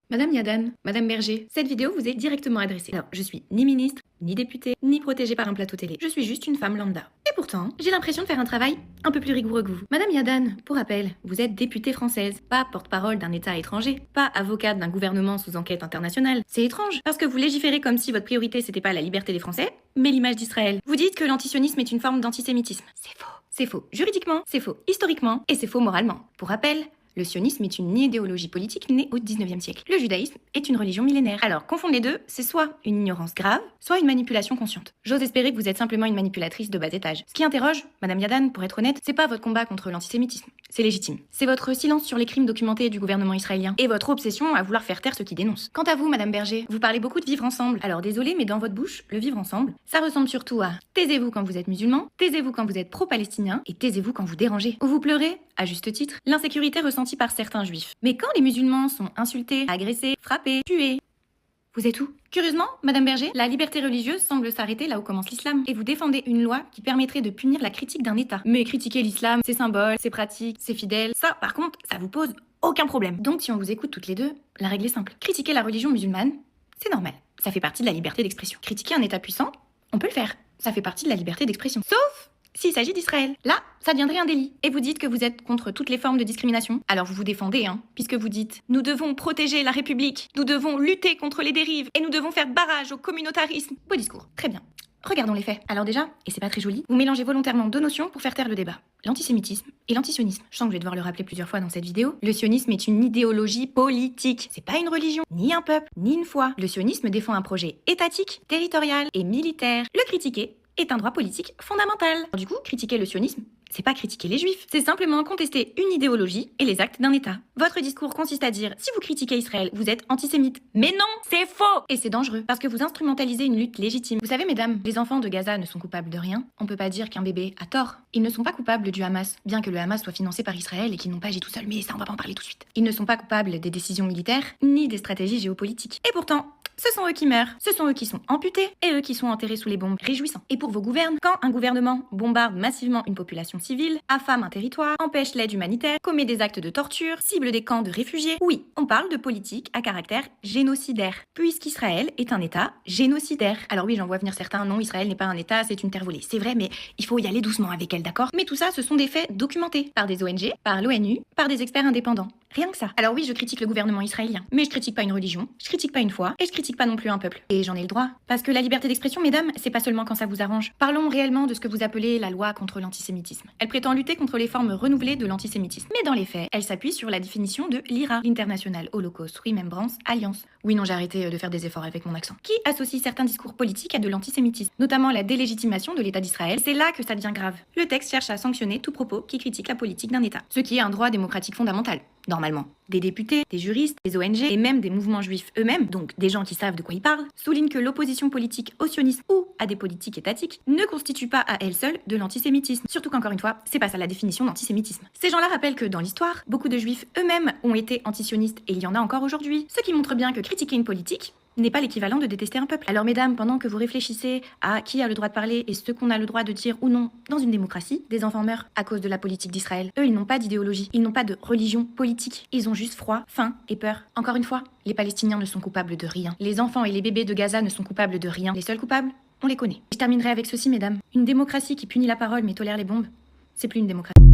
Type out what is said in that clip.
Madame Yadan, Madame Berger, cette vidéo vous est directement adressée. Alors, je suis ni ministre, ni députée, ni protégée par un plateau télé. Je suis juste une femme lambda. Et pourtant, j'ai l'impression de faire un travail un peu plus rigoureux que vous. Madame Yadan, pour rappel, vous êtes députée française, pas porte-parole d'un État étranger, pas avocate d'un gouvernement sous enquête internationale. C'est étrange, parce que vous légiférez comme si votre priorité c'était pas la liberté des Français, mais l'image d'Israël. Vous dites que l'antisionisme est une forme d'antisémitisme. C'est faux. C'est faux juridiquement, c'est faux historiquement, et c'est faux moralement. Pour rappel, le sionisme est une idéologie politique née au 19e siècle. Le judaïsme est une religion millénaire. Alors, confondre les deux, c'est soit une ignorance grave, soit une manipulation consciente. J'ose espérer que vous êtes simplement une manipulatrice de bas étage. Ce qui interroge, Madame Yadan, pour être honnête, c'est pas votre combat contre l'antisémitisme. C'est légitime. C'est votre silence sur les crimes documentés du gouvernement israélien et votre obsession à vouloir faire taire ceux qui dénoncent. Quant à vous, Madame Berger, vous parlez beaucoup de vivre ensemble. Alors désolé, mais dans votre bouche, le vivre ensemble, ça ressemble surtout à taisez-vous quand vous êtes musulman, taisez-vous quand vous êtes pro-palestinien et taisez-vous quand vous dérangez. Ou vous pleurez, à juste titre, l'insécurité ressentie par certains juifs. Mais quand les musulmans sont insultés, agressés, frappés, tués, vous êtes où? Curieusement, Madame Berger, la liberté religieuse semble s'arrêter là où commence l'islam. Et vous défendez une loi qui permettrait de punir la critique d'un État. Mais critiquer l'islam, ses symboles, ses pratiques, ses fidèles, ça, par contre, ça vous pose aucun problème. Donc si on vous écoute toutes les deux, la règle est simple. Critiquer la religion musulmane, c'est normal. Ça fait partie de la liberté d'expression. Critiquer un État puissant, on peut le faire. Ça fait partie de la liberté d'expression. Sauf s'il s'agit d'Israël. Là, ça deviendrait un délit. Et vous dites que vous êtes contre toutes les formes de discrimination. Alors vous vous défendez, puisque vous dites « Nous devons protéger la République, nous devons lutter contre les dérives, et nous devons faire barrage au communautarisme. » Beau discours. Très bien. Regardons les faits. Alors déjà, et c'est pas très joli, vous mélangez volontairement deux notions pour faire taire le débat. L'antisémitisme et l'antisionisme. Je sens que je vais devoir le rappeler plusieurs fois dans cette vidéo. Le sionisme est une idéologie politique. C'est pas une religion, ni un peuple, ni une foi. Le sionisme défend un projet étatique, territorial et militaire. Le critiquer est un droit politique fondamental. Du coup, critiquer le sionisme, c'est pas critiquer les juifs, c'est simplement contester une idéologie et les actes d'un État. Votre discours consiste à dire, si vous critiquez Israël, vous êtes antisémite. Mais non, c'est faux! Et c'est dangereux, parce que vous instrumentalisez une lutte légitime. Vous savez, mesdames, les enfants de Gaza ne sont coupables de rien. On peut pas dire qu'un bébé a tort. Ils ne sont pas coupables du Hamas, bien que le Hamas soit financé par Israël et qu'ils n'ont pas agi tout seul, mais ça on va pas en parler tout de suite. Ils ne sont pas coupables des décisions militaires, ni des stratégies géopolitiques. Et pourtant, ce sont eux qui meurent, ce sont eux qui sont amputés et eux qui sont enterrés sous les bombes, réjouissants. Et pour vos gouvernes, quand un gouvernement bombarde massivement une population civile, affame un territoire, empêche l'aide humanitaire, commet des actes de torture, cible des camps de réfugiés, oui, on parle de politique à caractère génocidaire, puisqu'Israël est un État génocidaire. Alors oui, j'en vois venir certains, non, Israël n'est pas un État, c'est une terre volée. C'est vrai, mais il faut y aller doucement avec elle, d'accord? Mais tout ça, ce sont des faits documentés par des ONG, par l'ONU, par des experts indépendants. Rien que ça. Alors oui, je critique le gouvernement israélien, mais je critique pas une religion, je critique pas une foi, et je critique pas non plus un peuple. Et j'en ai le droit. Parce que la liberté d'expression, mesdames, c'est pas seulement quand ça vous arrange. Parlons réellement de ce que vous appelez la loi contre l'antisémitisme. Elle prétend lutter contre les formes renouvelées de l'antisémitisme. Mais dans les faits, elle s'appuie sur la définition de l'IRA, l'International Holocaust Remembrance Alliance. Oui, non, j'ai arrêté de faire des efforts avec mon accent. Qui associe certains discours politiques à de l'antisémitisme, notamment la délégitimation de l'État d'Israël. C'est là que ça devient grave. Le texte cherche à sanctionner tout propos qui critique la politique d'un État. Ce qui est un droit démocratique fondamental. Normalement. Des députés, des juristes, des ONG et même des mouvements juifs eux-mêmes, donc des gens qui savent de quoi ils parlent, soulignent que l'opposition politique au sionisme ou à des politiques étatiques ne constitue pas à elle seule de l'antisémitisme. Surtout qu'encore une fois, c'est pas ça la définition d'antisémitisme. Ces gens-là rappellent que dans l'histoire, beaucoup de juifs eux-mêmes ont été antisionistes et il y en a encore aujourd'hui, ce qui montre bien que critiquer une politique n'est pas l'équivalent de détester un peuple. Alors mesdames, pendant que vous réfléchissez à qui a le droit de parler et ce qu'on a le droit de dire ou non dans une démocratie, des enfants meurent à cause de la politique d'Israël. Eux, ils n'ont pas d'idéologie, ils n'ont pas de religion politique. Ils ont juste froid, faim et peur. Encore une fois, les Palestiniens ne sont coupables de rien. Les enfants et les bébés de Gaza ne sont coupables de rien. Les seuls coupables, on les connaît. Je terminerai avec ceci, mesdames. Une démocratie qui punit la parole mais tolère les bombes, c'est plus une démocratie.